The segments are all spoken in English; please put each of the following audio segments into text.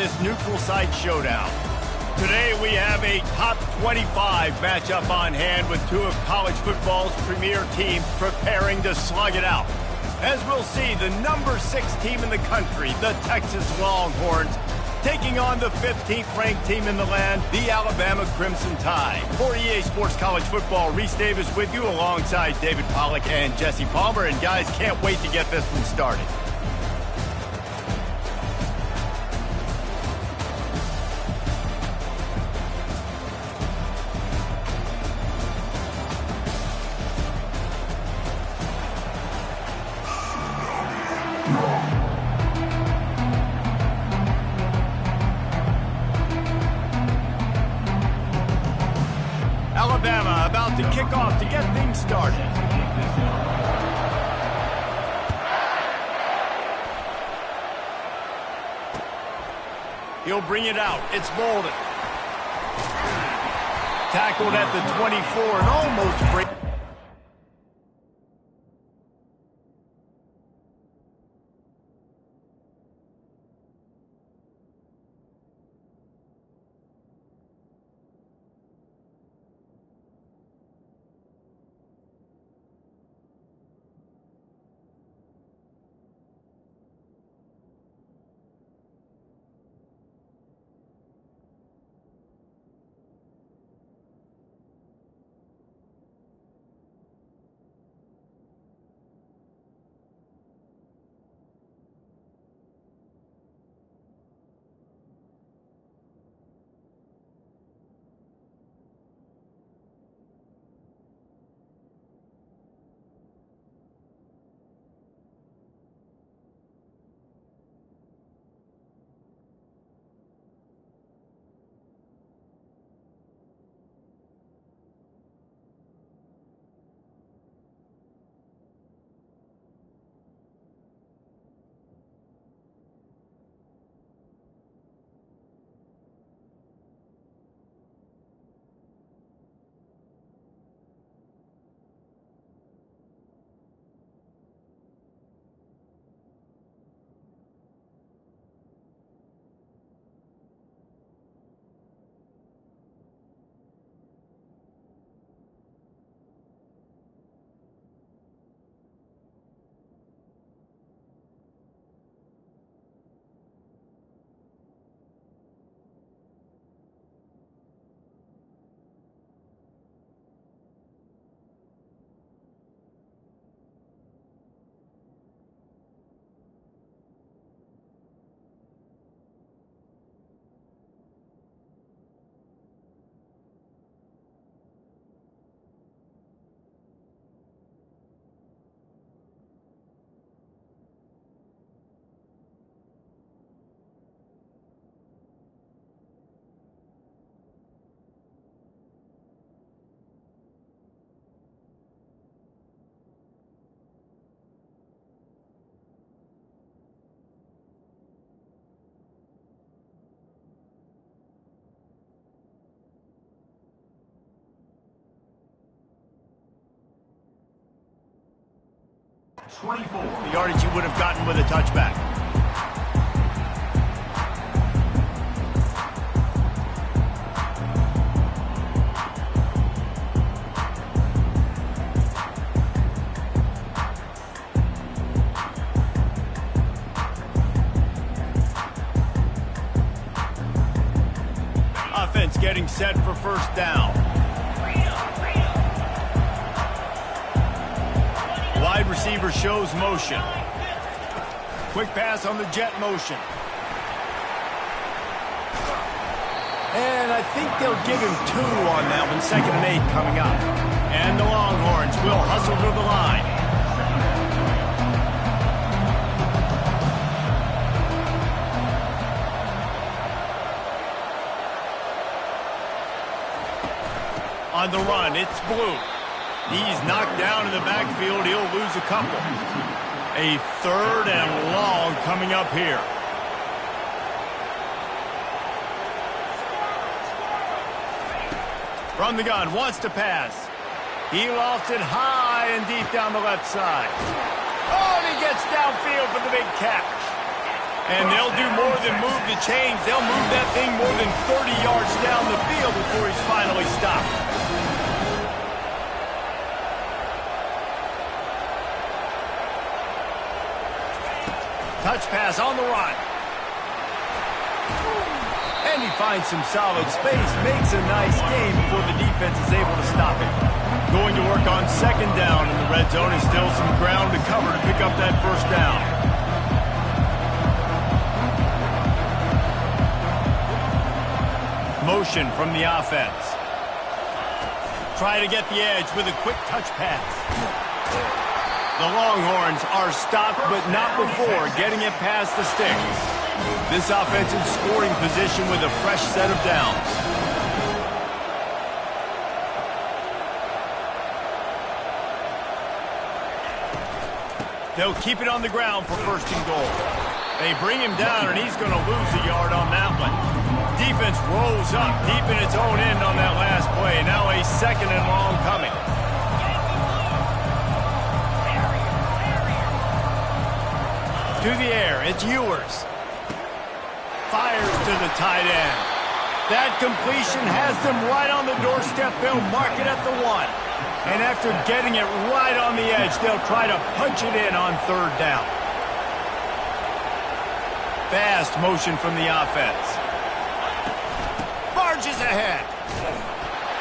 this neutral site showdown. Today we have a top 25 matchup on hand with two of college football's premier teams preparing to slug it out. As we'll see, the number 6 team in the country, the Texas Longhorns, taking on the 15th ranked team in the land, the Alabama Crimson Tide. For EA Sports College Football, Reese Davis with you alongside David Pollack and Jesse Palmer. And guys, can't wait to get this one started. Alabama about to kick off to get things started. He'll bring it out. It's Bolden. Tackled at the 24 and almost break. The yardage you would have gotten with a touchback. Offense getting set for first down. Wide receiver shows motion. Quick pass on the jet motion. And I think they'll give him 2 on that one. 2nd and 8 coming up. And the Longhorns will hustle to the line. On the run, it's Blue. He's knocked down in the backfield. He'll lose a couple. A 3rd and long coming up here. From the gun, wants to pass. He lofts it high and deep down the left side. Oh, and he gets downfield for the big catch. And they'll do more than move the chains. They'll move that thing more than 30 yards down the field before he's finally stopped. Touch pass on the run. And he finds some solid space, makes a nice game before the defense is able to stop it. Going to work on second down in the red zone, and still some ground to cover to pick up that first down. Motion from the offense. Try to get the edge with a quick touch pass. The Longhorns are stopped, but not before getting it past the sticks. This offense in scoring position with a fresh set of downs. They'll keep it on the ground for first and goal. They bring him down, and he's going to lose a yard on that one. Defense rolls up deep in its own end on that last play. Now a second and long coming. To the air, it's Ewers. Fires to the tight end. That completion has them right on the doorstep. They'll mark it at the 1. And after getting it right on the edge, they'll try to punch it in on third down. Fast motion from the offense. Barges ahead.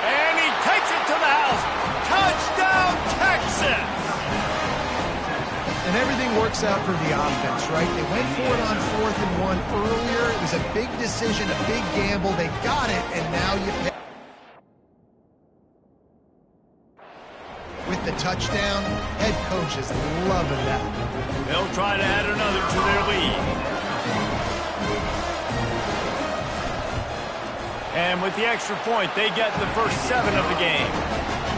And he takes it to the house. Touchdown, Texas! And everything works out for the offense, right? They went for it on 4th and 1 earlier. It was a big decision, a big gamble. They got it, and now you pay. With the touchdown, head coach is loving that. They'll try to add another to their lead. And with the extra point, they get the first 7 of the game.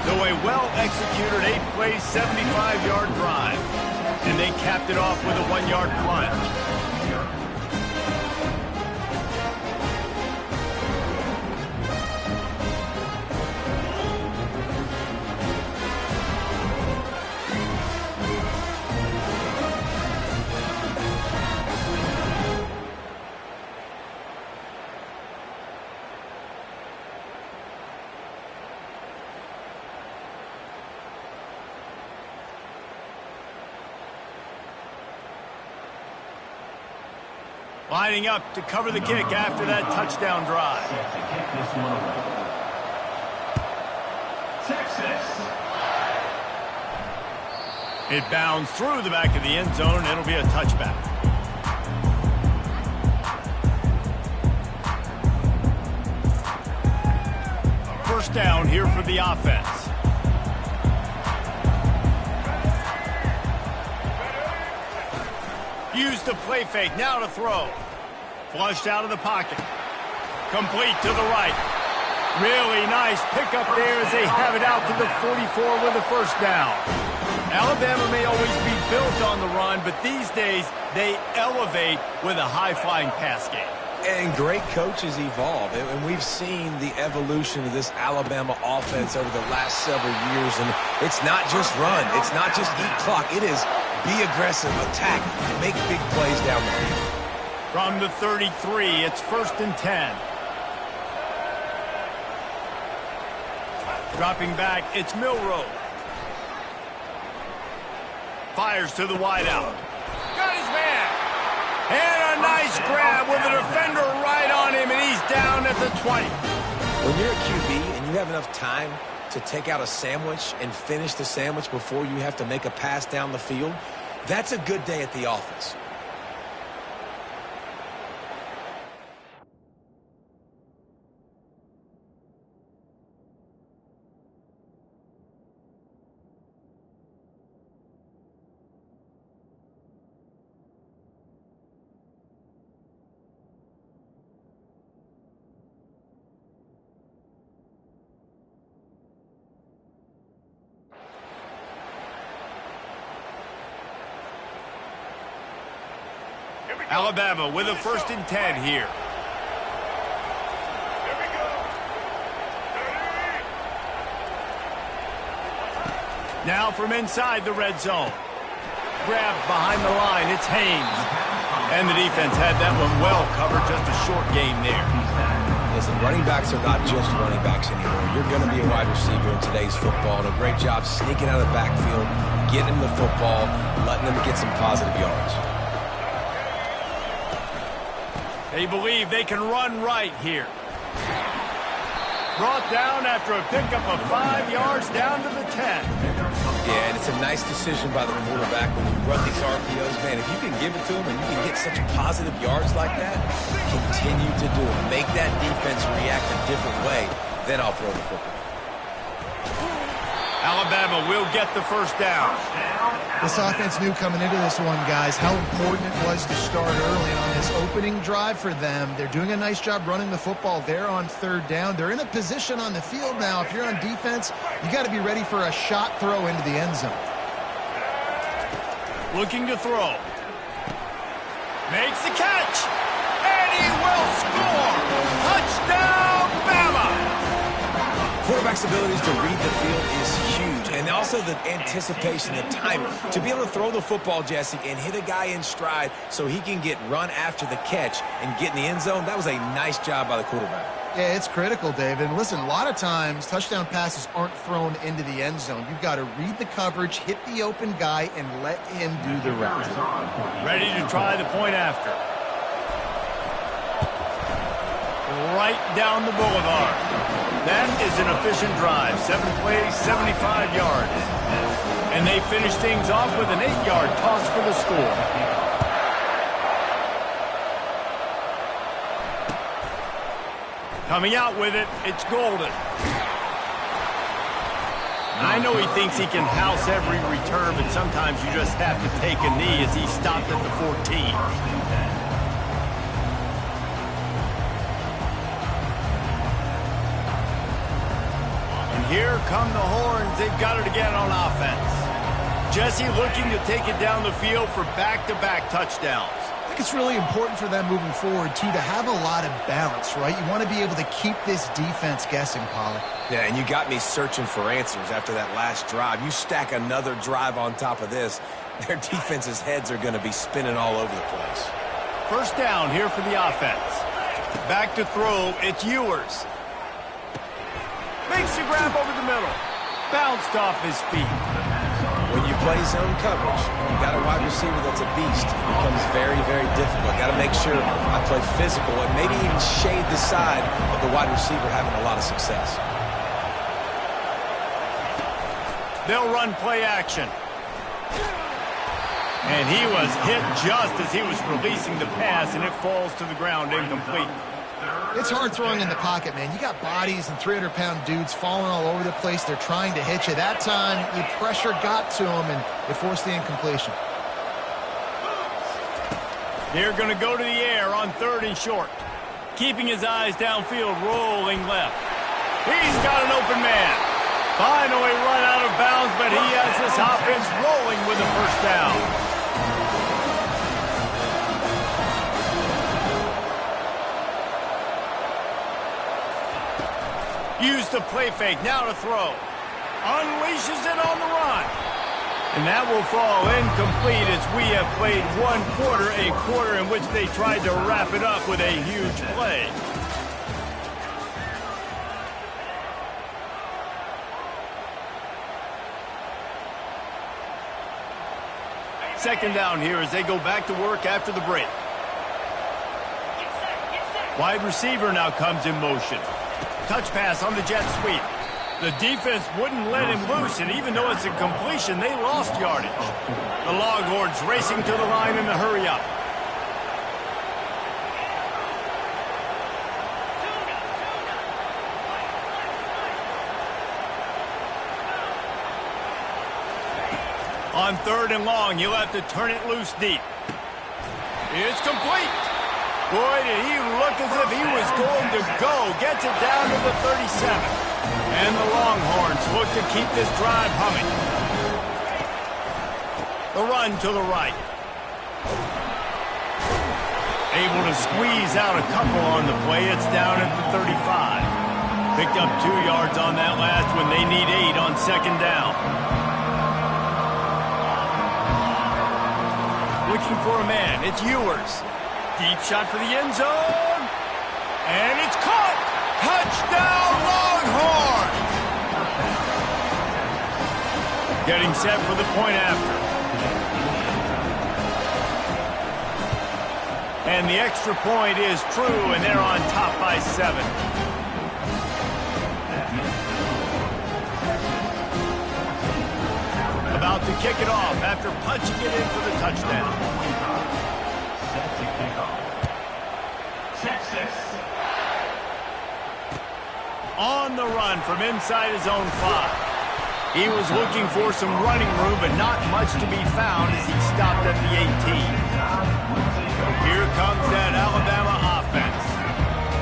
So a well-executed 8-play, 75-yard drive. And they capped it off with a 1-yard plunge. Lining up to cover the kick after that touchdown drive. Texas. It bounds through the back of the end zone, and it'll be a touchback. First down here for the offense. Use the play fake, now to throw. Flushed out of the pocket. Complete to the right. Really nice pickup there as they have it out to the 44 with a first down. Alabama may always be built on the run, but these days they elevate with a high-flying pass game. And great coaches evolve, and we've seen the evolution of this Alabama offense over the last several years, and it's not just run, it's not just eat clock, it is be aggressive, attack, make big plays down the field. From the 33, it's first and 10. Dropping back, it's Milroe. Fires to the wideout. Got his man. And a nice grab with a defender right on him, and he's down at the 20. When you're a QB and you have enough time to take out a sandwich and finish the sandwich before you have to make a pass down the field, that's a good day at the office. Alabama with a first and 10 here. Now from inside the red zone. Grab behind the line, it's Haynes. And the defense had that one well covered, just a short game there. Listen, running backs are not just running backs anymore. You're going to be a wide receiver in today's football. And a great job sneaking out of the backfield, getting him the football, letting him get some positive yards. They believe they can run right here. Brought down after a pickup of 5 yards down to the 10. Yeah, and it's a nice decision by the quarterback when you run these RPOs. Man, if you can give it to him and you can get such positive yards like that, continue to do it. Make that defense react a different way, then I'll throw the football. Alabama will get the first down. This offense knew coming into this one, guys, how important it was to start early on this opening drive for them. They're doing a nice job running the football. They're on third down. They're in a position on the field now. If you're on defense, you got to be ready for a shot throw into the end zone. Looking to throw. Makes the catch. And he will score. Touchdown, Bama. Quarterback's abilities to read the field is huge, and also the anticipation, the timing. To be able to throw the football, Jesse, and hit a guy in stride so he can get run after the catch and get in the end zone, that was a nice job by the quarterback. Yeah, it's critical, David. And listen, a lot of times touchdown passes aren't thrown into the end zone. You've got to read the coverage, hit the open guy, and let him do the rest. Ready to try the point after. Right down the boulevard. That is an efficient drive. 7 plays, 75 yards. And they finish things off with an 8-yard toss for the score. Coming out with it, it's Golden. I know he thinks he can house every return, but sometimes you just have to take a knee as he stopped at the 14. Here come the horns. They've got it again on offense. Jesse looking to take it down the field for back-to-back touchdowns. I think it's really important for them moving forward, too, to have a lot of balance, right? You want to be able to keep this defense guessing, Pollard. Yeah, and you got me searching for answers after that last drive. You stack another drive on top of this, their defense's heads are going to be spinning all over the place. First down here for the offense. Back to throw. It's Ewers. Makes the grab over the middle. Bounced off his feet. When you play zone coverage, you got a wide receiver that's a beast. It becomes very, very difficult. Got to make sure I play physical and maybe even shade the side of the wide receiver having a lot of success. They'll run play action. And he was hit just as he was releasing the pass, and it falls to the ground incomplete. It's hard throwing in the pocket, man. You got bodies and 300-pound dudes falling all over the place. They're trying to hit you. That time, the pressure got to him, and it forced the incompletion. They're going to go to the air on 3rd and short. Keeping his eyes downfield, rolling left. He's got an open man. Finally run out of bounds, but he has this offense rolling with a first down. Use the play fake, now to throw. Unleashes it on the run. And that will fall incomplete as we have played one quarter, a quarter in which they tried to wrap it up with a huge play. Second down here as they go back to work after the break. Wide receiver now comes in motion. Touch pass on the jet sweep. The defense wouldn't let him loose, and even though it's a completion, they lost yardage. The Longhorns racing to the line in a hurry up. On 3rd and long, he'll have to turn it loose deep. It's complete. Boy, did he look as if he was going to go. Gets it down to the 37. And the Longhorns look to keep this drive humming. The run to the right. Able to squeeze out a couple on the play. It's down at the 35. Picked up 2 yards on that last when they need 8 on 2nd down. Looking for a man. It's Ewers. Deep shot for the end zone. And it's caught. Touchdown, Longhorns. Getting set for the point after. And the extra point is true, and they're on top by 7. About to kick it off after punching it in for the touchdown. On the run from inside his own 5. He was looking for some running room, but not much to be found as he stopped at the 18. Here comes that Alabama offense.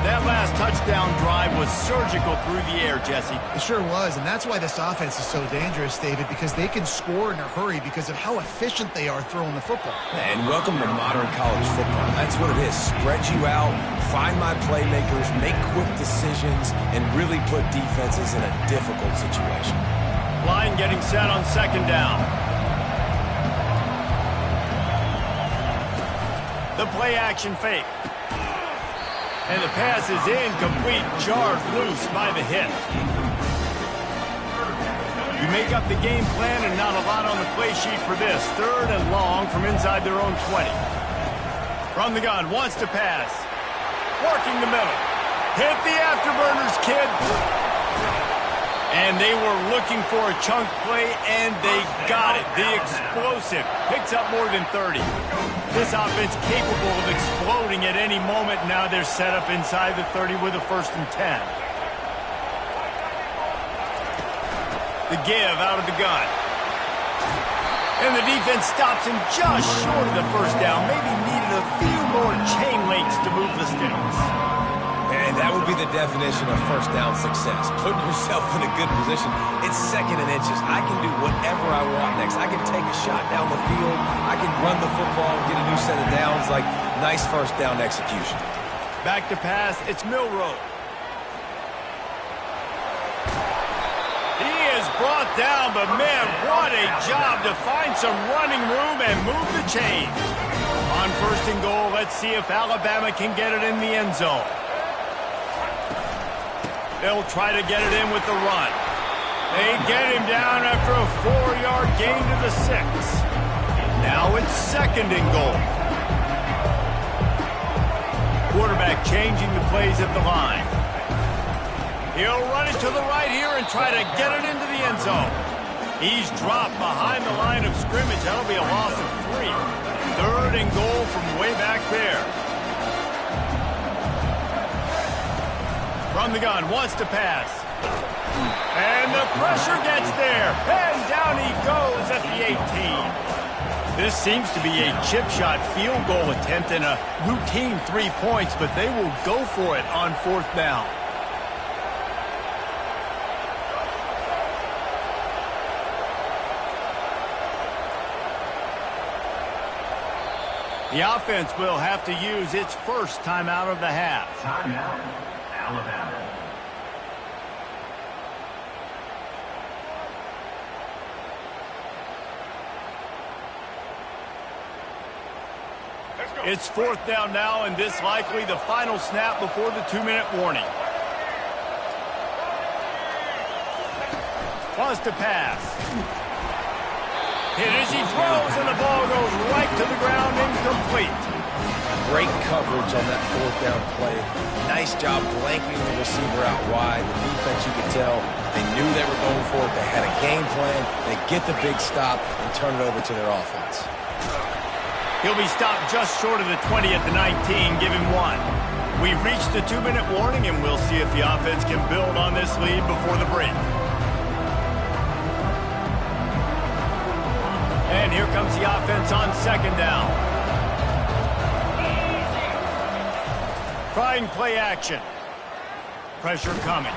That last touchdown drive was surgical through the air, Jesse. It sure was, and that's why this offense is so dangerous, David, because they can score in a hurry because of how efficient they are throwing the football. And welcome to modern college football. That's what it is. Spread you out, find my playmakers, make quick decisions, and really put defenses in a difficult situation. Line getting set on 2nd down. The play action fake. And the pass is incomplete, jarred loose by the hit. You make up the game plan and not a lot on the play sheet for this. 3rd and long from inside their own 20. From the gun, wants to pass. Working the middle. Hit the afterburners, kid. And they were looking for a chunk play, and they got it. The explosive picks up more than 30. This offense capable of exploding at any moment. Now they're set up inside the 30 with a 1st and 10. The give out of the gun. And the defense stops him just short of the 1st down. Maybe needed a few more chain links to move the sticks. And that would be the definition of 1st down success. Putting yourself in a good position. It's 2nd and inches. I can do whatever I want next. I can take a shot down the field. I can run the football and get a new set of downs. Like, nice 1st down execution. Back to pass. It's Milroe. He is brought down, but man, what a job to find some running room and move the chains. On 1st and goal, let's see if Alabama can get it in the end zone. They'll try to get it in with the run. They get him down after a 4-yard gain to the 6. Now it's 2nd and goal. Quarterback changing the plays at the line. He'll run it to the right here and try to get it into the end zone. He's dropped behind the line of scrimmage. That'll be a loss of 3. 3rd and goal from way back there. From the gun, wants to pass. And the pressure gets there. And down he goes at the 18. This seems to be a chip shot field goal attempt and a routine 3 points, but they will go for it on 4th down. The offense will have to use its 1st timeout of the half. Timeout, Alabama. It's 4th down now, and this likely the final snap before the 2-minute warning. Wants to pass. Hit as he throws, and the ball goes right to the ground, incomplete. Great coverage on that 4th down play. Nice job blanking the receiver out wide. The defense, you could tell, they knew they were going for it. They had a game plan. They get the big stop and turn it over to their offense. He'll be stopped just short of the 20 at the 19. Give him 1. We've reached the 2-minute warning, and we'll see if the offense can build on this lead before the break. And here comes the offense on 2nd down. Trying play action. Pressure coming.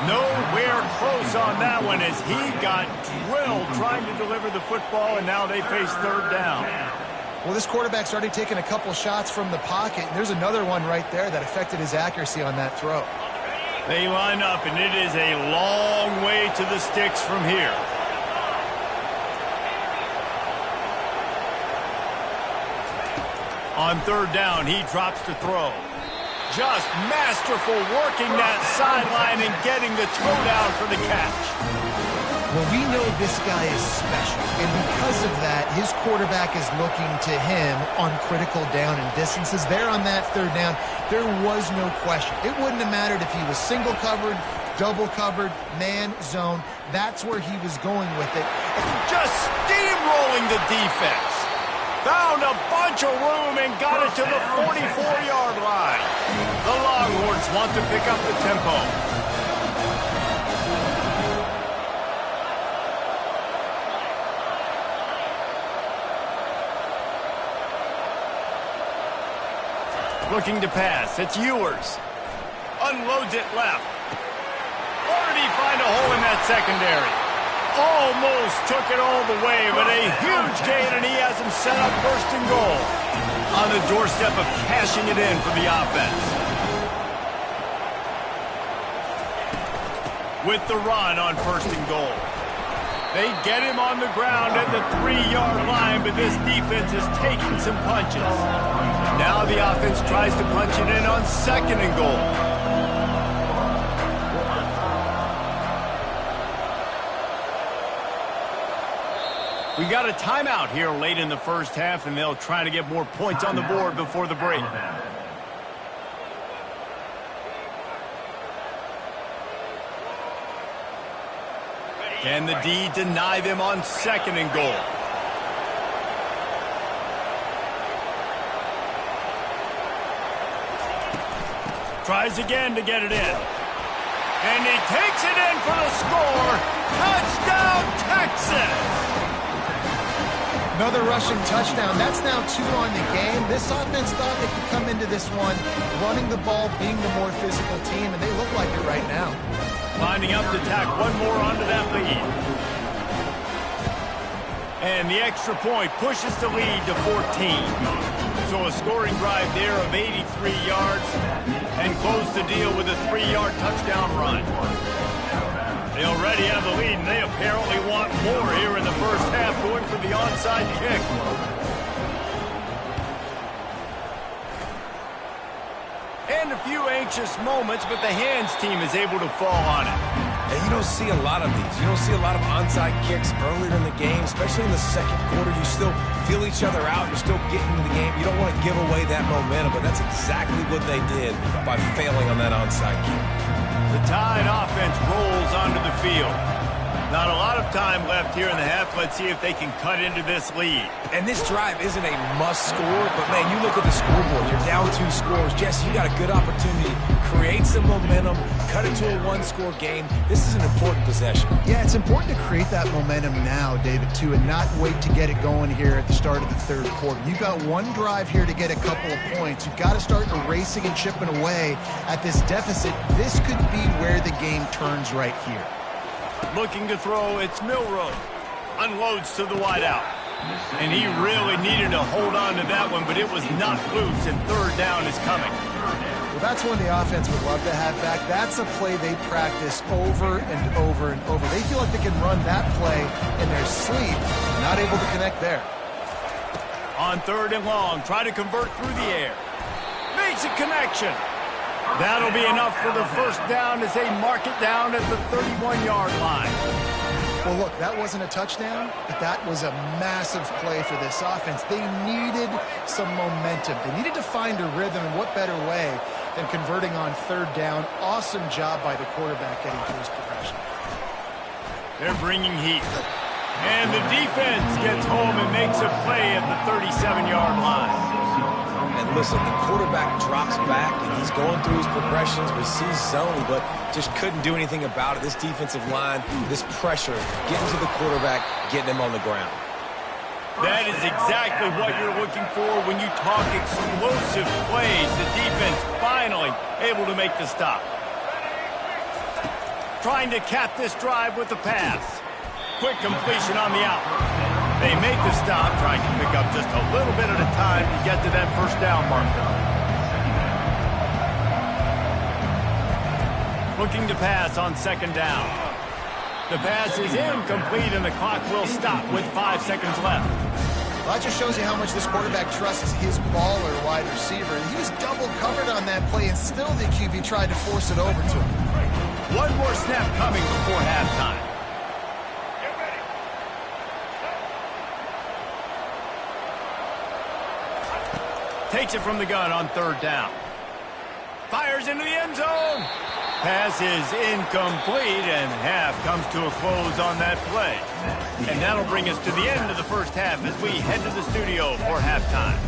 Nowhere close on that one as he got drilled trying to deliver the football, and now they face 3rd down. Well, this quarterback's already taken a couple shots from the pocket, and there's another one right there that affected his accuracy on that throw. They line up, and it is a long way to the sticks from here. On third down, he drops to throw. Just masterful working that sideline and getting the toe down for the catch. Well, we know this guy is special, and because of that, his quarterback is looking to him on critical down and distances. There on that third down, there was no question. It wouldn't have mattered if he was single covered, double covered, man, zone. That's where he was going with it. Just steamrolling the defense. Found a bunch of room and got it to the 44-yard line. The Longhorns want to pick up the tempo. Looking to pass. It's Ewers. Unloads it left. Or did he find a hole in that secondary? Almost took it all the way, but a huge gain, and he has him set up first and goal. On the doorstep of cashing it in for the offense. With the run on first and goal. They get him on the ground at the 3-yard line, but this defense is taking some punches. Now the offense tries to punch it in on second and goal. We got a timeout here late in the first half, and they'll try to get more points on the board before the break. Can the D deny them on second and goal? Tries again to get it in. And he takes it in for the score. Touchdown, Texas! Another rushing touchdown. That's now 2 on the game. This offense thought they could come into this one running the ball, being the more physical team, and they look like it right now. Lining up to tack one more onto that lead. And the extra point pushes the lead to 14. So a scoring drive there of 83 yards and close the deal with a 3-yard touchdown run. They already have the lead, and they apparently want more here in the first half, going for the onside kick. And a few anxious moments, but the hands team is able to fall on it. And you don't see a lot of these. You don't see a lot of onside kicks earlier in the game, especially in the second quarter. You still feel each other out. You're still getting into the game. You don't want to give away that momentum, but that's exactly what they did by failing on that onside kick. The Tide offense rolls onto the field. Not a lot of time left here in the half. Let's see if they can cut into this lead. And this drive isn't a must score, but man, you look at the scoreboard. You're down 2 scores. Jesse, you got a good opportunity. Create some momentum. Cut it to a 1-score game. This is an important possession. Yeah, it's important to create that momentum now, David, too, and not wait to get it going here at the start of the third quarter. You've got one drive here to get a couple of points. You've got to start erasing and chipping away at this deficit. This could be where the game turns right here. Looking to throw, it's Milroe. Unloads to the wideout. And he really needed to hold on to that one, but it was not loose, and third down is coming. Well, that's one the offense would love to have back. That's a play they practice over and over and over. They feel like they can run that play in their sleep, not able to connect there. On third and long, try to convert through the air. Makes a connection. That'll be enough for the first down as they mark it down at the 31-yard line. Well, look, that wasn't a touchdown, but that was a massive play for this offense. They needed some momentum. They needed to find a rhythm, and what better way than converting on third down. Awesome job by the quarterback getting through his progression. They're bringing heat. And the defense gets home and makes a play at the 37-yard line. And listen, the quarterback drops back, and he's going through his progressions, but sees zone, but just couldn't do anything about it. This defensive line, this pressure, getting to the quarterback, getting him on the ground. That is exactly what you're looking for when you talk explosive plays. The defense finally able to make the stop. Trying to cap this drive with the pass. Quick completion on the out. They make the stop, trying to pick up just a little bit at a time to get to that first down marker. Looking to pass on second down. The pass is incomplete, and the clock will stop with 5 seconds left. Well, that just shows you how much this quarterback trusts his baller wide receiver. He was double covered on that play, and still the QB tried to force it over to him. One more snap coming before halftime. Takes it from the gun on third down. Fires into the end zone. Pass is incomplete, and half comes to a close on that play. And that'll bring us to the end of the first half as we head to the studio for halftime.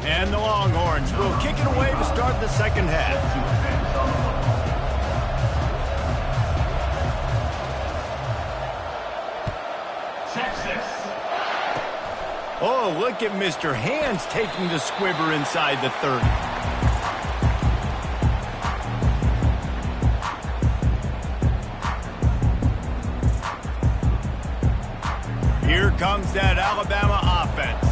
And the Longhorns will kick it away to start the second half. Oh, look at Mr. Hands taking the squibber inside the 30. Here comes that Alabama offense.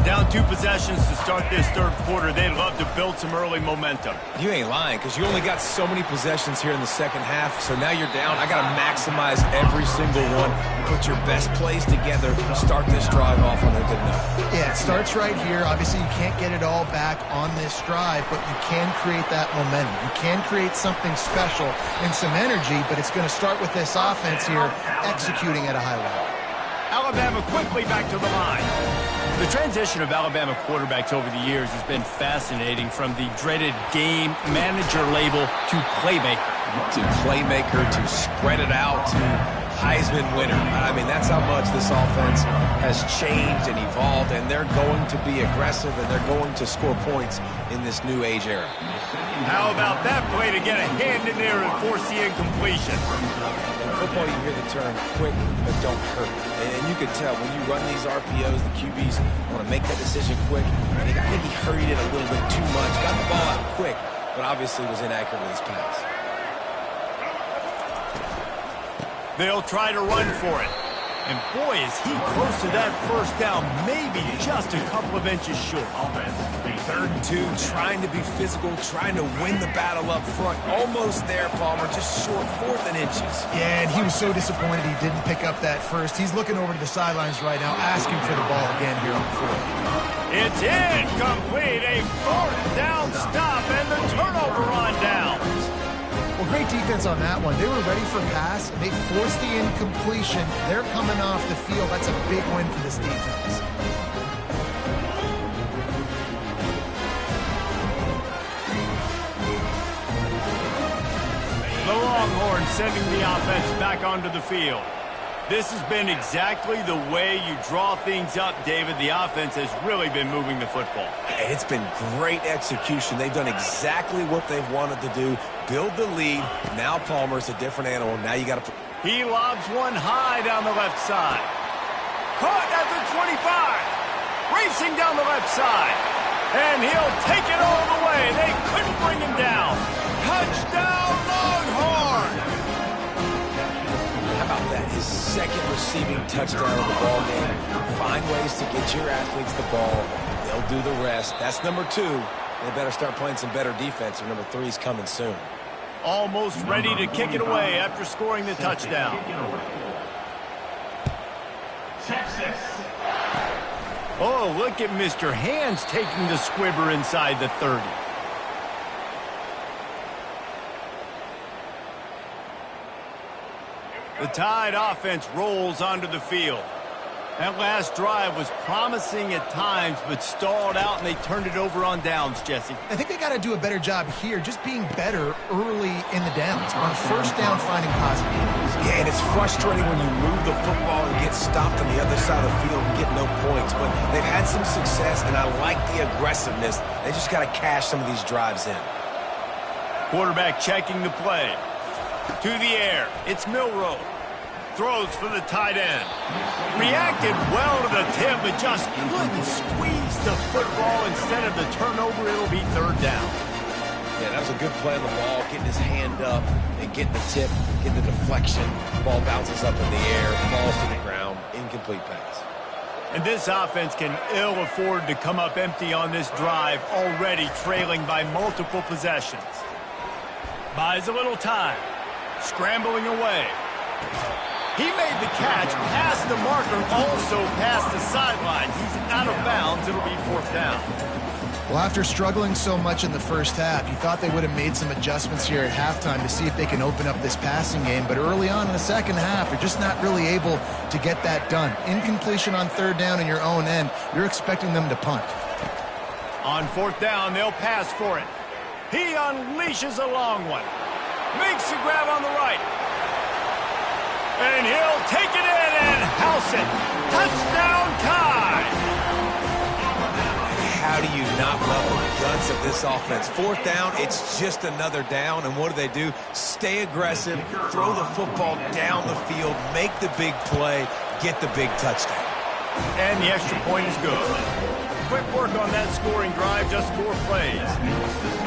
Down 2 possessions to start this third quarter. They'd love to build some early momentum. You ain't lying, because you only got so many possessions here in the second half, so now you're down. I got to maximize every single one. Put your best plays together. Start this drive off on a good note. Yeah, it starts right here. Obviously, you can't get it all back on this drive, but you can create that momentum. You can create something special and some energy, but it's going to start with this offense here executing at a high level. Alabama quickly back to the line. The transition of Alabama quarterbacks over the years has been fascinating, from the dreaded game manager label to playmaker. To playmaker, to spread it out, to Heisman winner. I mean, that's how much this offense has changed and evolved, and they're going to be aggressive, and they're going to score points in this new age era. How about that play to get a hand in there and force the incompletion? In football, you hear the term quick but don't hurt. And you can tell when you run these RPOs, the QBs want to make that decision quick. And I think he hurried it a little bit too much. Got the ball out quick, but obviously was inaccurate with his pass. They'll try to run for it. And boy, is he close to that first down, maybe just a couple of inches short. 3rd and 2, trying to be physical, trying to win the battle up front. Almost there, Palmer, just short 4th and inches. Yeah, and he was so disappointed he didn't pick up that first. He's looking over to the sidelines right now, asking for the ball again here on 4th. It's incomplete, a 4th down stop, and the turnover on downs. Well, great defense on that one. They were ready for pass, and they forced the incompletion. They're coming off the field. That's a big win for this defense. The Longhorns sending the offense back onto the field. This has been exactly the way you draw things up, David. The offense has really been moving the football. And it's been great execution. They've done exactly what they've wanted to do. Build the lead. Now Palmer's a different animal. Now you got to... He lobs one high down the left side. Caught at the 25. Racing down the left side. And he'll take it all the way. They couldn't bring him down. Touchdown, Longhorn! How about that? His 2nd receiving touchdown of the ball game. Find ways to get your athletes the ball. They'll do the rest. That's number 2. They better start playing some better defense, or number 3 is coming soon. Almost ready to kick it away after scoring the touchdown. Texas. Oh, look at Mr. Hands taking the squibber inside the 30. The Tide offense rolls onto the field. That last drive was promising at times, but stalled out, and they turned it over on downs, Jesse. I think they got to do a better job here, just being better early in the downs. On first down, finding positives. Yeah, and it's frustrating when you move the football and get stopped on the other side of the field and get no points. But they've had some success, and I like the aggressiveness. They just got to cash some of these drives in. Quarterback checking the play. To the air, it's Milroe. Throws for the tight end. Reacted well to the tip, but just couldn't squeeze the football. Instead of the turnover, it'll be third down. Yeah, that was a good play on the ball, getting his hand up and getting the tip, getting the deflection. Ball bounces up in the air, falls to the ground, incomplete pass. And this offense can ill afford to come up empty on this drive, already trailing by multiple possessions. Buys a little time. Scrambling away. He made the catch, past the marker, also past the sideline. He's out of bounds. It'll be fourth down. Well, after struggling so much in the first half, you thought they would have made some adjustments here at halftime to see if they can open up this passing game. But early on in the second half, they're just not really able to get that done. Incompletion on third down in your own end, you're expecting them to punt. On fourth down, they'll pass for it. He unleashes a long one. Makes the grab on the right. And he'll take it in and house it. Touchdown Tide! How do you not love the guts of this offense? Fourth down, it's just another down, and what do? Stay aggressive, throw the football down the field, make the big play, get the big touchdown. And the extra point is good. Quick work on that scoring drive, just 4 plays.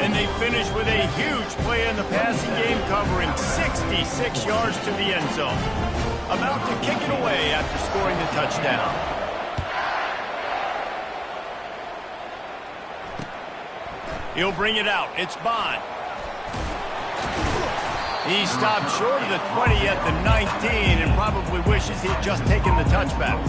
And they finish with a huge play in the passing game, covering 66 yards to the end zone. About to kick it away after scoring the touchdown. He'll bring it out. It's Bond. He stopped short of the 20 at the 19 and probably wishes he'd just taken the touchback.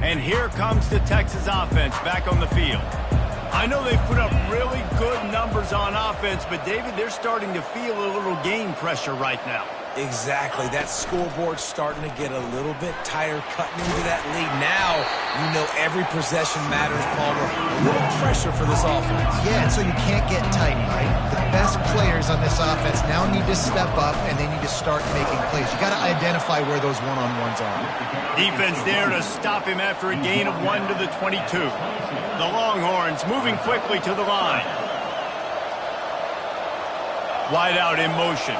And here comes the Texas offense back on the field. I know they put up really good numbers on offense, but David, they're starting to feel a little game pressure right now. Exactly. That scoreboard's starting to get a little bit tighter, cutting into that lead. Now, you know every possession matters, Palmer. A little pressure for this offense. Yeah, and so you can't get tight, right? The best players on this offense now need to step up, and they need to start making plays. You got to identify where those one-on-ones are. Defense there to stop him after a gain of 1 to the 22. The Longhorns moving quickly to the line. Wide out in motion.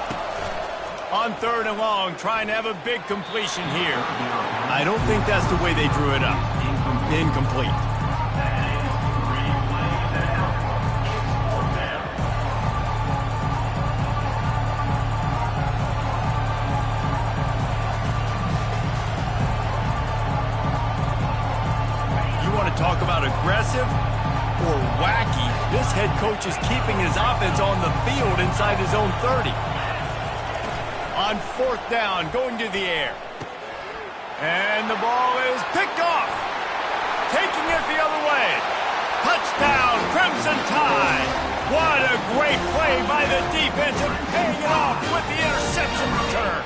On third and long, trying to have a big completion here. I don't think that's the way they drew it up. Incomplete. You want to talk about aggressive or wacky? This head coach is keeping his offense on the field inside his own 30. On fourth down, going to the air. And the ball is picked off. Taking it the other way. Touchdown, Crimson Tide. What a great play by the defense and paying it off with the interception return.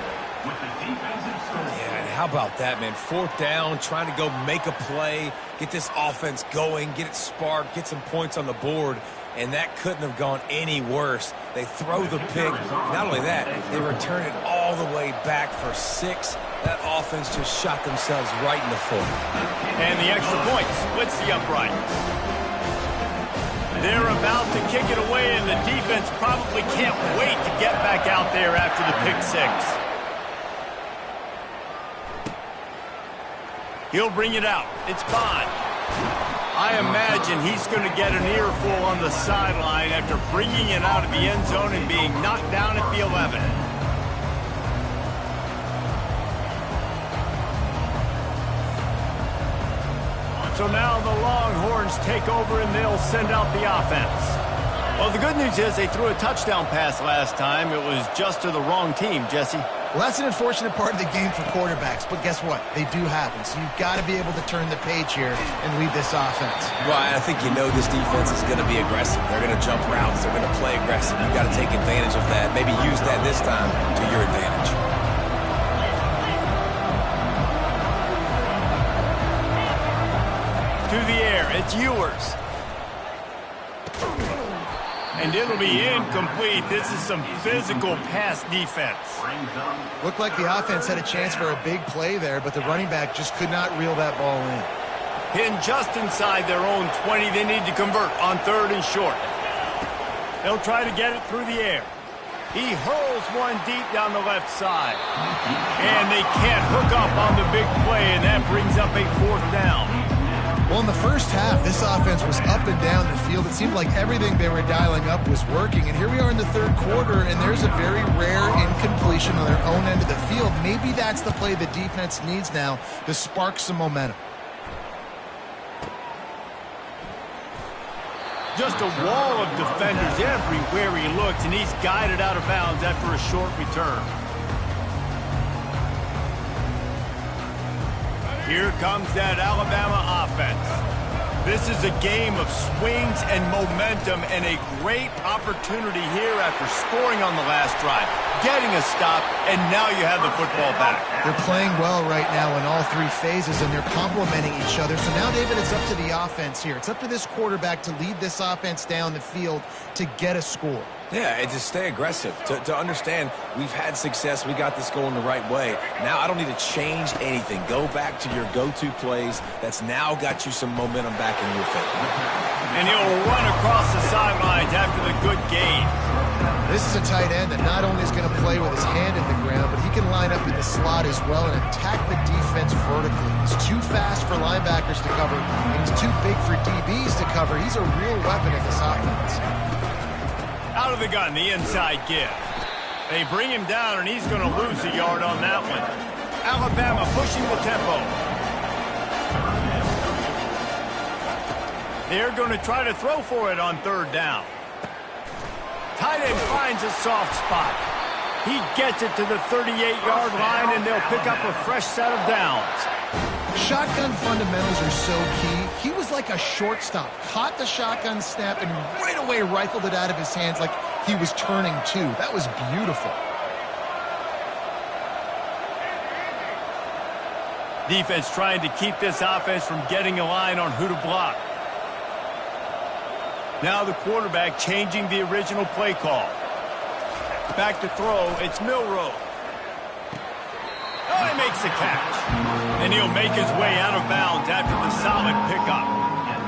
Yeah, and how about that, man? Fourth down, trying to go make a play, get this offense going, get it sparked, get some points on the board. And that couldn't have gone any worse. They throw the pick. Not only that, they return it all the way back for 6. That offense just shot themselves right in the foot. And the extra point splits the upright. They're about to kick it away, and the defense probably can't wait to get back out there after the pick 6. He'll bring it out. It's Bond. I imagine he's going to get an earful on the sideline after bringing it out of the end zone and being knocked down at the 11. So now the Longhorns take over and they'll send out the offense. Well, the good news is they threw a touchdown pass last time. It was just to the wrong team, Jesse. Well, that's an unfortunate part of the game for quarterbacks, but guess what? They do happen, so you've got to be able to turn the page here and lead this offense. Well, I think you know this defense is going to be aggressive. They're going to jump routes. They're going to play aggressive. You've got to take advantage of that. Maybe use that this time to your advantage. To the air, it's Ewers. And it'll be incomplete. This is some physical pass defense. Looked like the offense had a chance for a big play there, but the running back just could not reel that ball in. Pinned just inside their own 20. They need to convert on 3rd and short. They'll try to get it through the air. He hurls one deep down the left side. And they can't hook up on the big play, and that brings up a 4th down. Well, in the first half, this offense was up and down the field. It seemed like everything they were dialing up was working. And here we are in the 3rd quarter, and there's a very rare incompletion on their own end of the field. Maybe that's the play the defense needs now to spark some momentum. Just a wall of defenders everywhere he looks, and he's guided out of bounds after a short return. Here comes that Alabama offense. This is a game of swings and momentum, and a great opportunity here after scoring on the last drive, getting a stop, and now you have the football back. They're playing well right now in all 3 phases, and they're complementing each other. So now, David, it's up to the offense here. It's up to this quarterback to lead this offense down the field to get a score. Yeah, and to stay aggressive, to understand we've had success, we got this going the right way. Now I don't need to change anything. Go back to your go-to plays. That's now got you some momentum back in your favor. And he'll run across the sidelines after the good gain. This is a tight end that not only is going to play with his hand in the ground, but he can line up in the slot as well and attack the defense vertically. He's too fast for linebackers to cover, and he's too big for DBs to cover. He's a real weapon in this offense. Out of the gun, the inside give. They bring him down, and he's going to lose a yard on that one. Alabama pushing the tempo. They're going to try to throw for it on 3rd down. Tight end finds a soft spot. He gets it to the 38-yard line, and they'll pick up a fresh set of downs. Shotgun fundamentals are so key. He was like a shortstop. Caught the shotgun snap and right away rifled it out of his hands like he was turning two. That was beautiful. Defense trying to keep this offense from getting a line on who to block. Now the quarterback changing the original play call. Back to throw, it's Milroe. Oh, he makes the catch. And he'll make his way out of bounds after the solid pickup.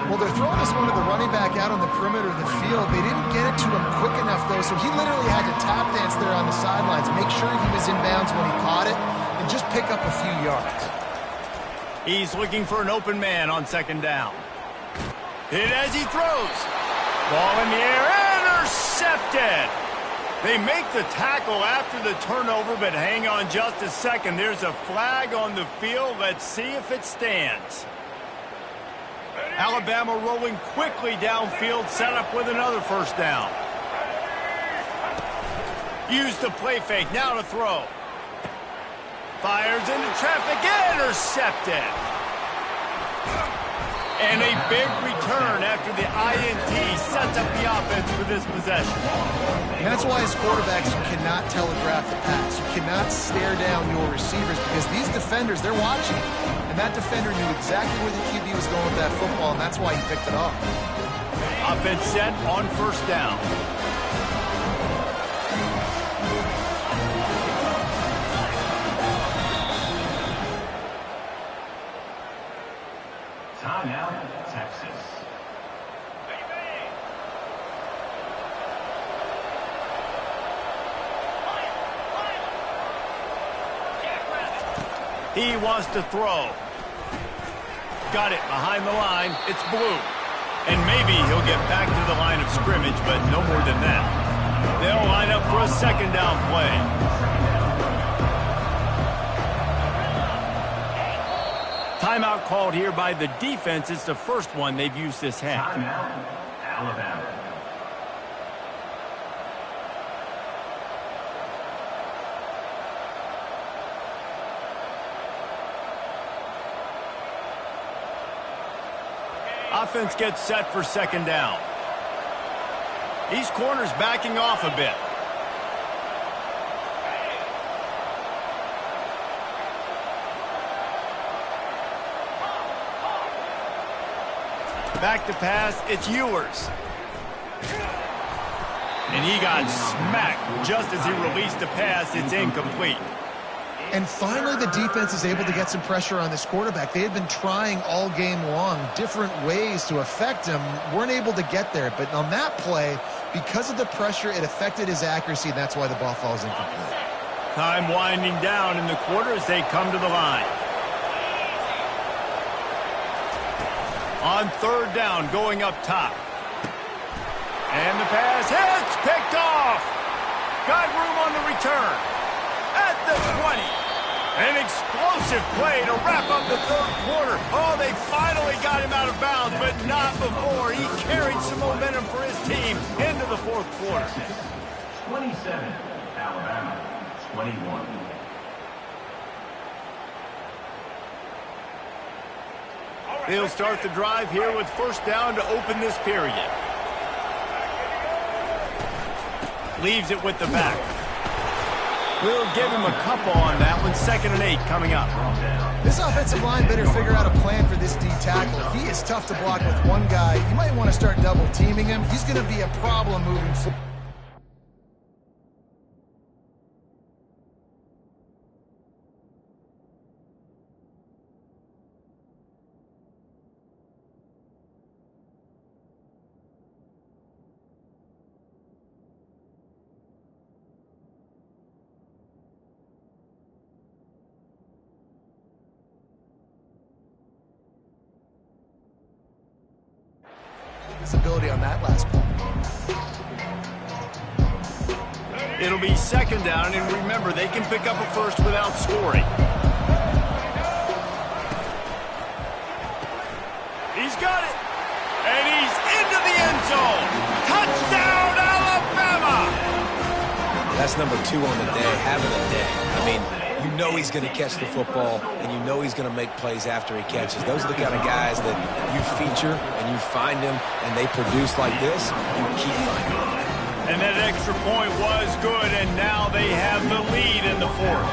Well, they're throwing this one to the running back out on the perimeter of the field. They didn't get it to him quick enough, though, so he literally had to tap dance there on the sidelines, make sure he was in bounds when he caught it, and just pick up a few yards. He's looking for an open man on 2nd down. Hit as he throws. Ball in the air, intercepted. They make the tackle after the turnover, but hang on just a second. There's a flag on the field. Let's see if it stands. Alabama rolling quickly downfield, set up with another 1st down. Use the play fake, now to throw. Fires into traffic, intercepted. And a big return after the INT sets up the offense for this possession. And that's why as quarterbacks you cannot telegraph the pass. You cannot stare down your receivers because these defenders, they're watching. And that defender knew exactly where the QB was going with that football, and that's why he picked it off. Offense set on 1st down. Timeout, Texas. He wants to throw. Got it behind the line. It's blue. And maybe he'll get back to the line of scrimmage, but no more than that. They'll line up for a 2nd down play. Timeout called here by the defense. It's the first one they've used this half. Timeout, Alabama. Offense gets set for 2nd down. These corners backing off a bit. Back to pass, it's Ewers. And he got smacked just as he released the pass. It's incomplete. And finally, the defense is able to get some pressure on this quarterback. They had been trying all game long different ways to affect him, weren't able to get there. But on that play, because of the pressure, it affected his accuracy, and that's why the ball falls incomplete. Time winding down in the quarter as they come to the line. On third down, going up top. And the pass hits, picked off. Got room on the return. At the 20. An explosive play to wrap up the third quarter. Oh, they finally got him out of bounds, but not before. He carried some momentum for his team into the fourth quarter. 27, Alabama, 21. They'll start the drive here with first down to open this period. Leaves it with the back. We'll give him a couple on that one. 2nd and 8 coming up. This offensive line better figure out a plan for this D tackle. He is tough to block with one guy. You might want to start double teaming him. He's going to be a problem moving forward. Ability on that last play. It'll be 2nd down, and remember, they can pick up a first without scoring. He's got it, and he's into the end zone. Touchdown, Alabama! That's number 2 on the day, having a day. I mean, you know he's going to catch the football, and you know he's going to make plays after he catches. Those are the kind of guys that you feature and you find them, and they produce like this, you keep finding them. And that extra point was good, and now they have the lead in the fourth.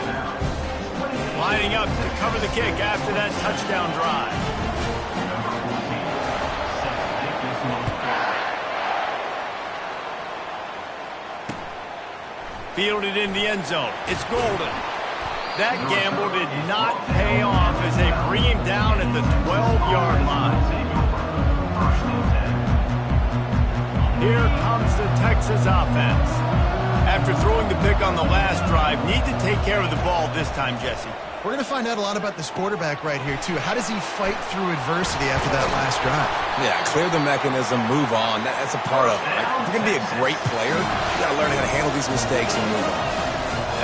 Lining up to cover the kick after that touchdown drive. Fielded in the end zone. It's Golden. That gamble did not pay off as they bring him down at the 12-yard line. Here comes the Texas offense. After throwing the pick on the last drive, need to take care of the ball this time, Jesse. We're going to find out a lot about this quarterback right here, too. How does he fight through adversity after that last drive? Yeah, clear the mechanism, move on. That's a part of it. Like, if you're going to be a great player, you got to learn how to handle these mistakes and move on.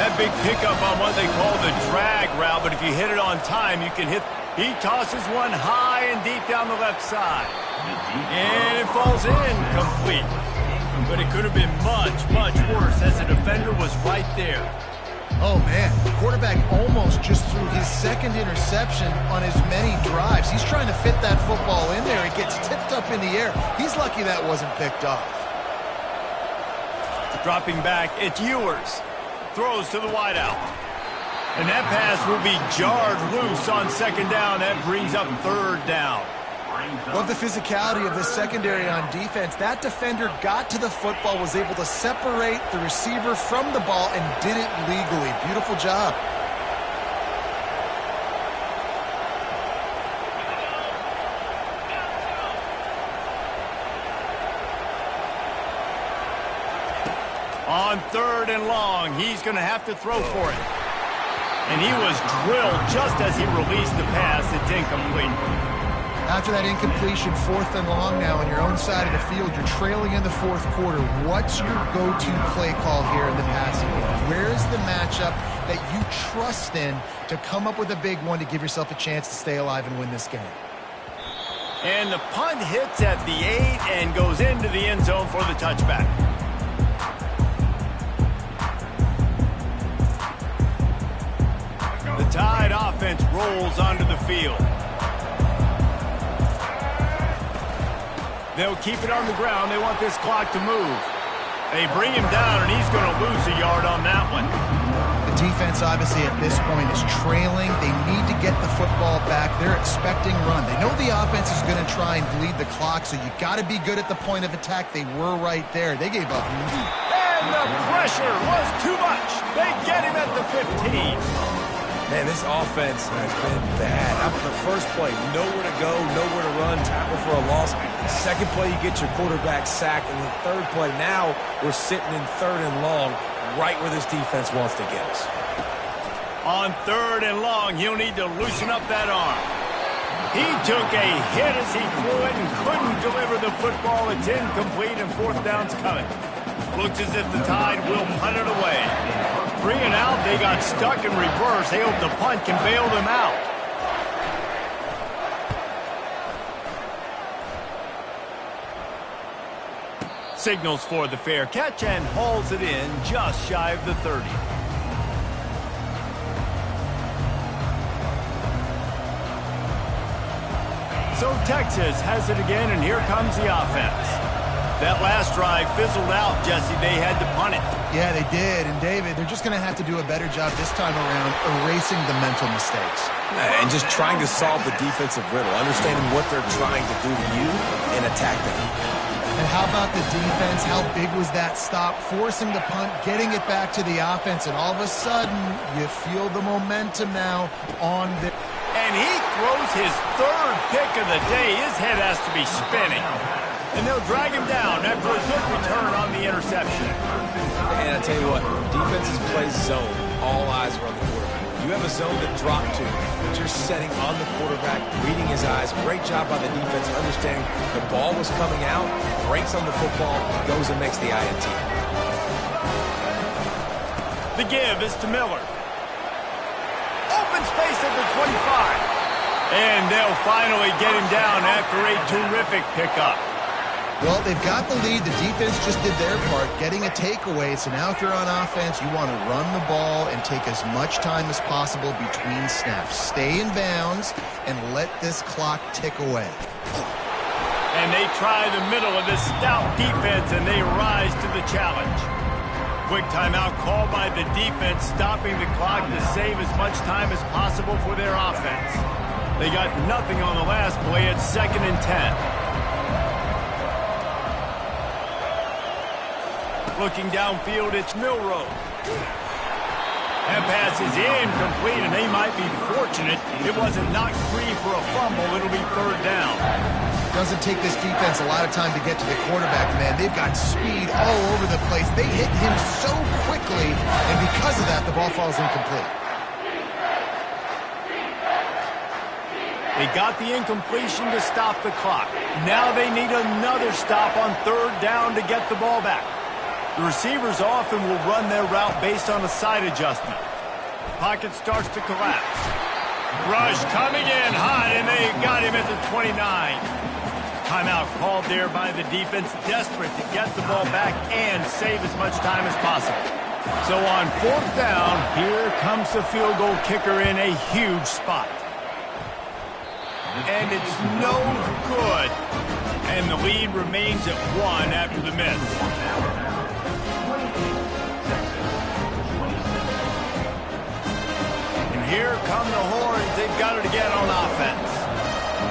That big pickup on what they call the drag route, but if you hit it on time, you can hit. He tosses one high and deep down the left side. And it falls in complete. But it could have been much, much worse as the defender was right there. Oh, man. The quarterback almost just threw his 2nd interception on as many drives. He's trying to fit that football in there. It gets tipped up in the air. He's lucky that wasn't picked off. Dropping back, it's Ewers. Throws to the wideout. And that pass will be jarred loose on 2nd down. That brings up 3rd down. Love the physicality of this secondary on defense. That defender got to the football, was able to separate the receiver from the ball, and did it legally. Beautiful job. On 3rd and long, he's going to have to throw for it. And he was drilled just as he released the pass. It's incomplete. After that incompletion, 4th and long now on your own side of the field, you're trailing in the 4th quarter. What's your go-to play call here in the passing game? Where's the matchup that you trust in to come up with a big one to give yourself a chance to stay alive and win this game? And the punt hits at the 8 and goes into the end zone for the touchback. The Tide offense rolls onto the field. They'll keep it on the ground. They want this clock to move. They bring him down, and he's going to lose a yard on that one. The defense, obviously, at this point is trailing. They need to get the football back. They're expecting run. They know the offense is going to try and bleed the clock, so you got to be good at the point of attack. They were right there. They gave up. And the pressure was too much. They get him at the 15. Man, this offense has been bad. After the first play, nowhere to go, nowhere to run, tackle for a loss. Second play, you get your quarterback sacked. And the third play, now we're sitting in 3rd and long, right where this defense wants to get us. On 3rd and long, he'll need to loosen up that arm. He took a hit as he threw it and couldn't deliver the football. It's incomplete and 4th down's coming. Looks as if the Tide will punt it away. 3 and out, they got stuck in reverse. They hope the punt can bail them out. Signals for the fair catch and hauls it in just shy of the 30. So Texas has it again, and here comes the offense. That last drive fizzled out, Jesse. They had to punt it. Yeah, they did. And, David, they're just going to have to do a better job this time around erasing the mental mistakes. And just trying to solve the defensive riddle, understanding what they're trying to do to you and attack them. And how about the defense? How big was that stop? Forcing the punt, getting it back to the offense, and all of a sudden, you feel the momentum now on the... And he throws his 3rd pick of the day. His head has to be spinning. And they'll drag him down after a good return on the interception. And I tell you what, defenses play zone. All eyes are on the quarterback. You have a zone to drop to, but you're setting on the quarterback, reading his eyes. Great job by the defense, understanding the ball was coming out, breaks on the football, goes and makes the INT. The give is to Miller. Open space at the 25. And they'll finally get him down after a terrific pickup. Well, they've got the lead. The defense just did their part, getting a takeaway. So now if you're on offense, you want to run the ball and take as much time as possible between snaps. Stay in bounds and let this clock tick away. And they try the middle of this stout defense, and they rise to the challenge. Quick timeout called by the defense, stopping the clock to save as much time as possible for their offense. They got nothing on the last play. It's 2nd and 10. Looking downfield, it's Milroe. That pass is incomplete, and they might be fortunate it wasn't knocked free for a fumble. It'll be 3rd down. Doesn't take this defense a lot of time to get to the quarterback, man. They've got speed all over the place. They hit him so quickly, and because of that, the ball falls incomplete. They got the incompletion to stop the clock. Now they need another stop on 3rd down to get the ball back. The receivers often will run their route based on a side adjustment. Pocket starts to collapse. Rush coming in hot, and they got him at the 29. Timeout called there by the defense, desperate to get the ball back and save as much time as possible. So on 4th down, here comes the field goal kicker in a huge spot. And it's no good. And the lead remains at 1 after the miss. Here come the horns. They've got it again on offense.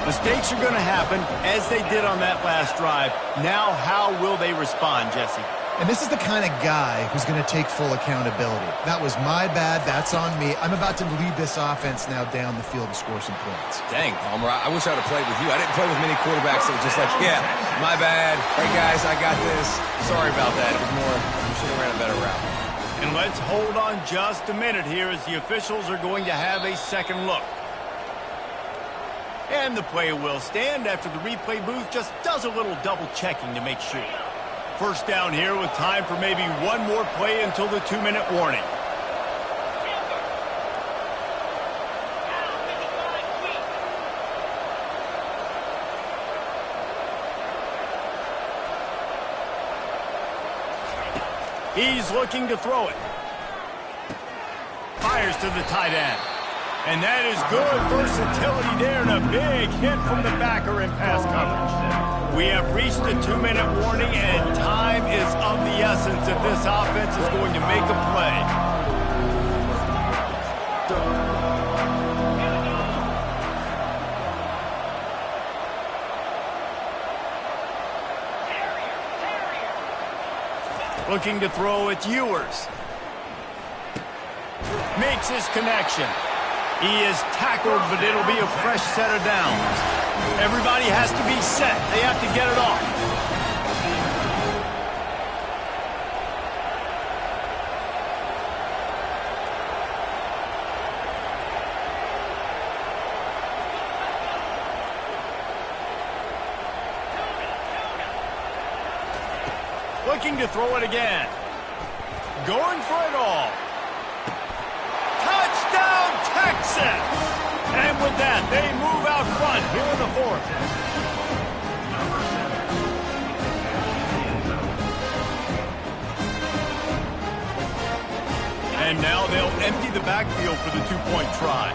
Mistakes are going to happen, as they did on that last drive. Now, how will they respond, Jesse? And this is the kind of guy who's going to take full accountability. That was my bad. That's on me. I'm about to lead this offense now down the field to score some points. Dang, Palmer, I wish I would have played with you. I didn't play with many quarterbacks that were just like, yeah, my bad. Hey, guys, I got this. Sorry about that. It was more, you should have ran a better route. And let's hold on just a minute here as the officials are going to have a second look. And the play will stand after the replay booth just does a little double checking to make sure. 1st down here with time for maybe one more play until the 2-minute warning. He's looking to throw it. Fires to the tight end. And that is good versatility there, and a big hit from the backer in pass coverage. We have reached the 2-minute warning, and time is of the essence if this offense is going to make a play. Looking to throw, it's Ewers. Makes his connection. He is tackled, but it'll be a fresh set of downs. Everybody has to be set. They have to get it off. Looking to throw it again. Going for it all. Touchdown, Texas! And with that, they move out front here in the fourth. And now they'll empty the backfield for the two-point try.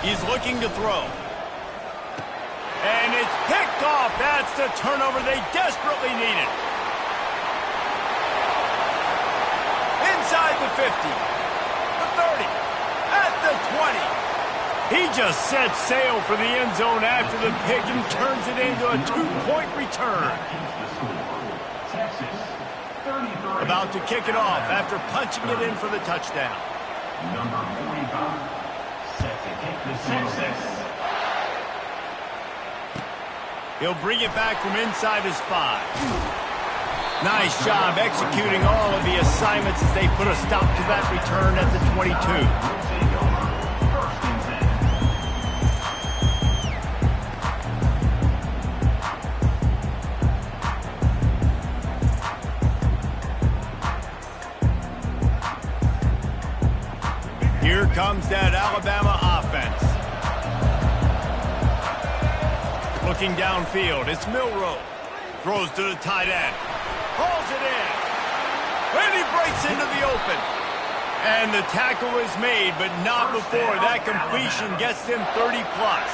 He's looking to throw. And it's picked off. That's the turnover they desperately needed. Inside the 50, the 30, at the 20. He just set sail for the end zone after the pick and turns it into a two-point return. About to kick it off after punching it in for the touchdown. Number 45. Set to kick the 6. He'll bring it back from inside his 5. Nice job executing all of the assignments as they put a stop to that return at the 22. Here comes that Alabama offense. Looking downfield, it's Milroe. Throws to the tight end. Hauls it in. And he breaks into the open. And the tackle is made, but not before that completion gets them 30-plus.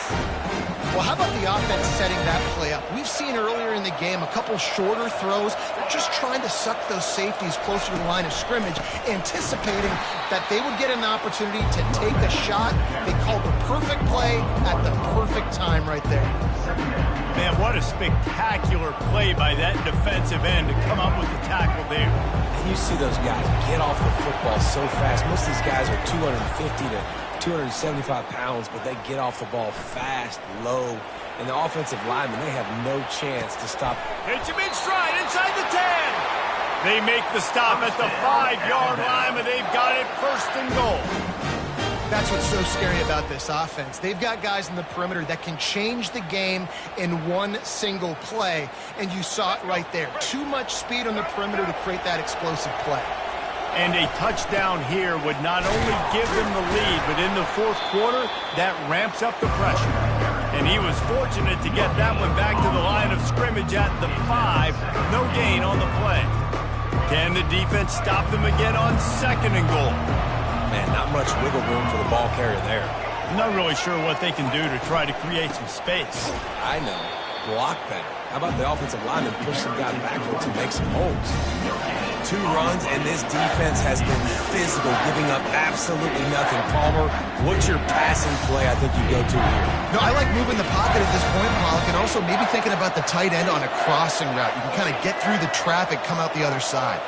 Well, how about the offense setting that play up? We've seen earlier in the game a couple shorter throws. They're just trying to suck those safeties closer to the line of scrimmage, anticipating that they would get an opportunity to take a shot. They called the perfect play at the perfect time right there. Man, what a spectacular play by that defensive end to come up with the tackle there. And you see those guys get off the football so fast. Most of these guys are 250 to 275 pounds, but they get off the ball fast, low, and the offensive linemen, they have no chance to stop. Hits him in stride inside the 10. They make the stop at the 5-yard line, but they've got it first and goal. That's what's so scary about this offense. They've got guys in the perimeter that can change the game in one single play, and you saw it right there. Too much speed on the perimeter to create that explosive play. And a touchdown here would not only give them the lead, but in the fourth quarter, that ramps up the pressure. And he was fortunate to get that one back to the line of scrimmage at the 5. No gain on the play. Can the defense stop them again on second and goal? Man, not much wiggle room for the ball carrier there. I'm not really sure what they can do to try to create some space. I know. Block better. How about the offensive lineman push some guy backwards and make some holes? 2 runs, and this defense has been physical, giving up absolutely nothing. Palmer, what's your passing play I think you go to here? No, I like moving the pocket at this point, Pollock, and also maybe thinking about the tight end on a crossing route. You can kind of get through the traffic, come out the other side.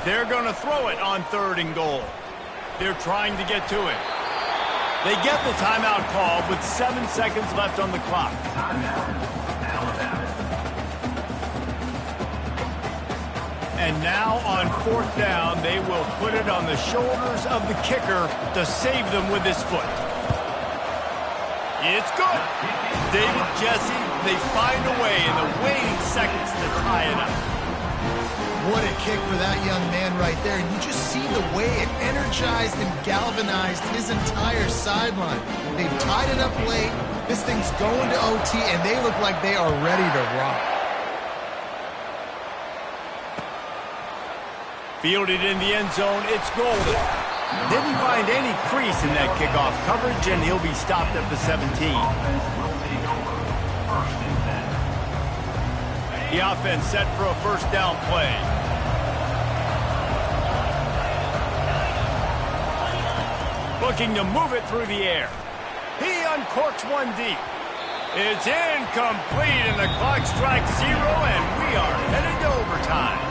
They're going to throw it on third and goal. They're trying to get to it. They get the timeout called with 7 seconds left on the clock. And now on fourth down, they will put it on the shoulders of the kicker to save them with his foot. It's good. David Jesse, they find a way in the waning seconds to tie it up. What a kick for that young man right there. And you just see the way it energized and galvanized his entire sideline. They've tied it up late. This thing's going to OT, and they look like they are ready to rock. Fielded in the end zone, it's Golden. Didn't find any crease in that kickoff coverage, and he'll be stopped at the 17. The offense set for a first down play. Looking to move it through the air. He uncorks one deep. It's incomplete, and the clock strikes 0, and we are headed to overtime.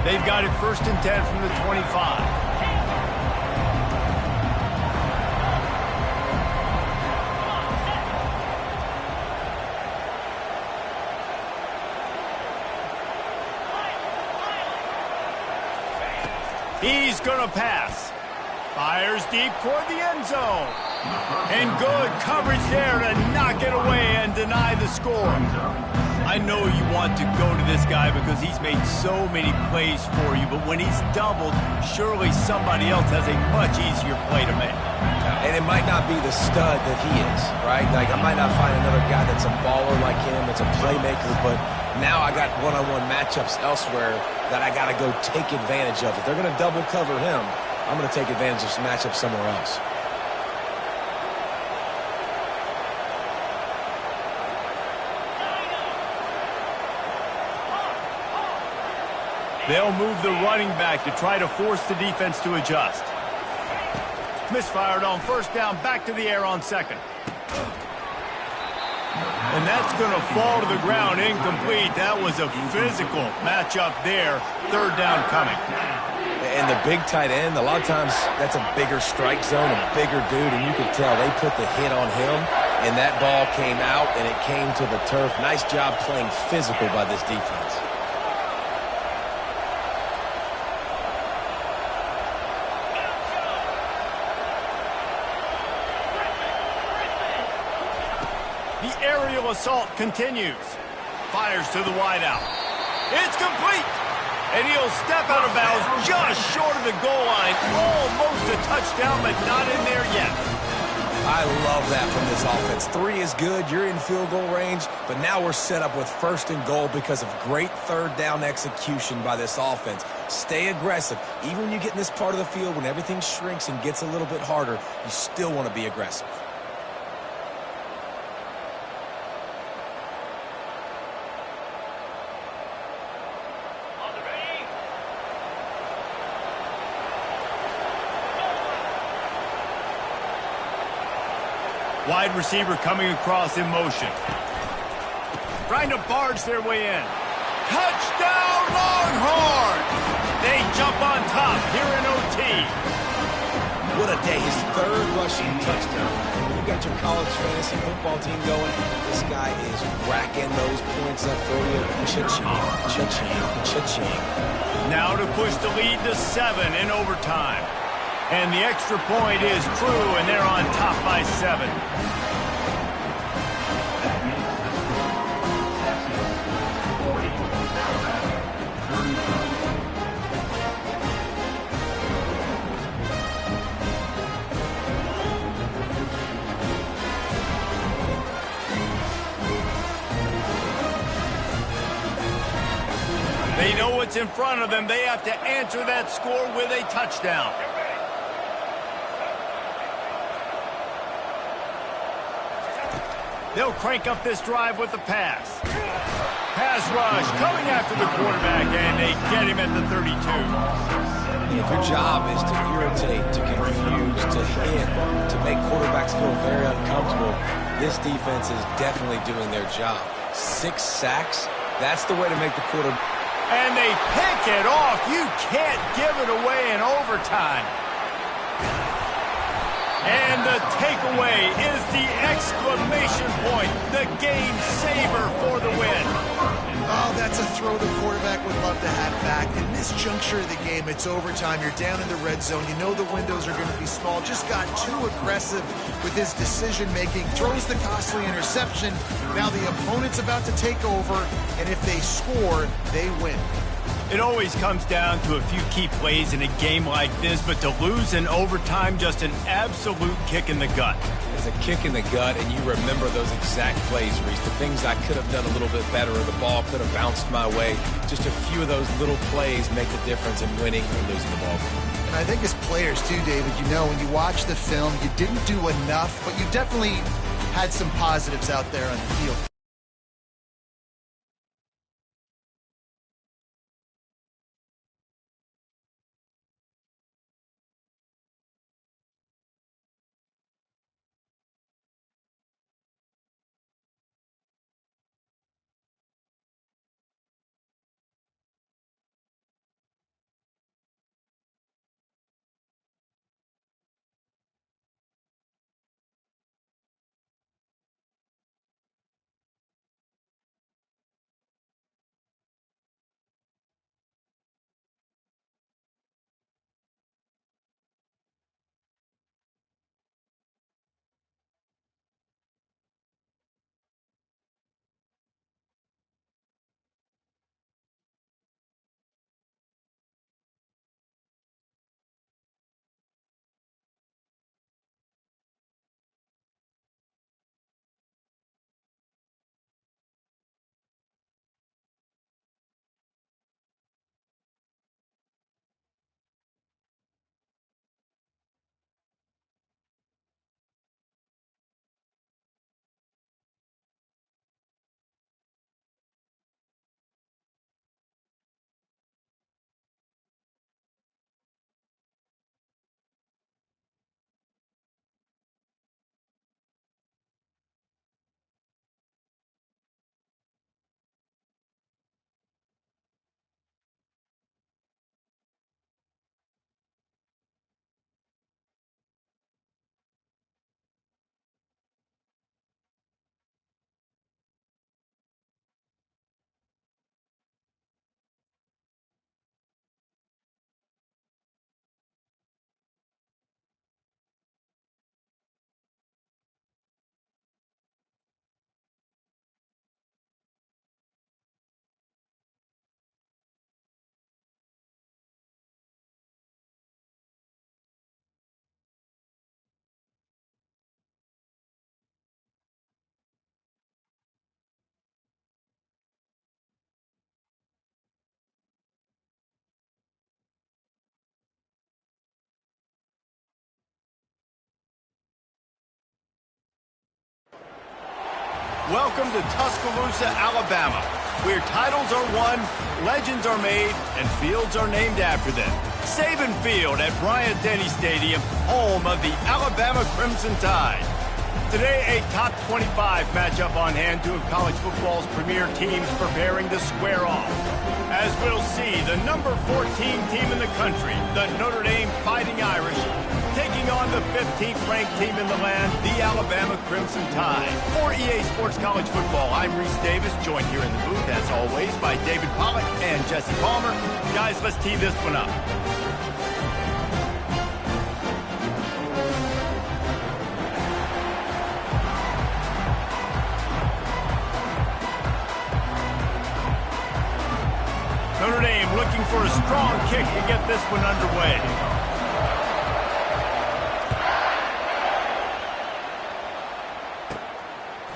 They've got it 1st and 10 from the 25. He's going to pass. Fires deep toward the end zone. And good coverage there to knock it away and deny the score. I know you want to go to this guy because he's made so many plays for you, but when he's doubled, surely somebody else has a much easier play to make. And it might not be the stud that he is, right? Like, I might not find another guy that's a baller like him, that's a playmaker, but now I got one-on-one matchups elsewhere that I got to go take advantage of. If they're going to double cover him, I'm going to take advantage of some matchups somewhere else. They'll move the running back to try to force the defense to adjust. Misfired on first down, back to the air on second. And that's going to fall to the ground, incomplete. That was a physical matchup there. 3rd down coming. And the big tight end, a lot of times that's a bigger strike zone, a bigger dude, and you could tell they put the hit on him, and that ball came out, and it came to the turf. Nice job playing physical by this defense. The aerial assault continues. Fires to the wideout. It's complete. And he'll step out of bounds just short of the goal line. Almost a touchdown, but not in there yet. I love that from this offense. 3 is good. You're in field goal range, but now we're set up with 1st and goal because of great 3rd down execution by this offense. Stay aggressive. Even when you get in this part of the field, when everything shrinks and gets a little bit harder, you still want to be aggressive. Wide receiver coming across in motion. Trying to barge their way in. Touchdown, Longhorns! They jump on top here in OT. What a day. His 3rd rushing touchdown. When you got your college fantasy football team going, this guy is racking those points up for you. Cha-ching, cha-ching, cha-ching. Now to push the lead to 7 in overtime. And the extra point is true, and they're on top by 7. They know what's in front of them. They have to answer that score with a touchdown. They'll crank up this drive with the pass. Pass rush coming after the quarterback, and they get him at the 32. If your job is to irritate, to confuse, to hit, to make quarterbacks feel very uncomfortable, this defense is definitely doing their job. 6 sacks, that's the way to make the quarterback. And they pick it off. You can't give it away in overtime. And the takeaway is the exclamation point, the game saver for the win. Oh, that's a throw the quarterback would love to have back. In this juncture of the game, it's overtime. You're down in the red zone. You know the windows are going to be small. Just got too aggressive with his decision-making. Throws the costly interception. Now the opponent's about to take over, and if they score, they win. It always comes down to a few key plays in a game like this, but to lose in overtime, just an absolute kick in the gut. It's a kick in the gut, and you remember those exact plays, Reese. The things I could have done a little bit better, or the ball could have bounced my way. Just a few of those little plays make the difference in winning or losing the ball. And I think as players too, David, you know, when you watch the film, you didn't do enough, but you definitely had some positives out there on the field. Welcome to Tuscaloosa, Alabama, where titles are won, legends are made, and fields are named after them. Saban Field at Bryant-Denny Stadium, home of the Alabama Crimson Tide. Today, a top 25 matchup on hand, two of college football's premier teams preparing to square off. As we'll see, the number 14 team in the country, the Notre Dame Fighting Irish, taking on the 15th ranked team in the land, the Alabama Crimson Tide. For EA Sports College Football, I'm Reese Davis, joined here in the booth, as always, by David Pollack and Jesse Palmer. Guys, let's tee this one up. Notre Dame looking for a strong kick to get this one underway.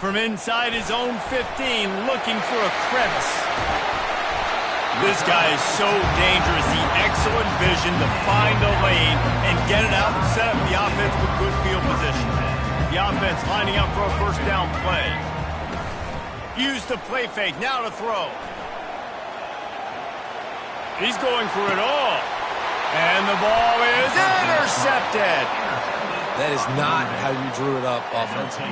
From inside his own 15, looking for a crevice. This guy is so dangerous. The excellent vision to find a lane and get it out and set up the offense with good field position. The offense lining up for a first down play. Use the play fake, now to throw. He's going for it all. And the ball is intercepted. That is not how you drew it up offensively.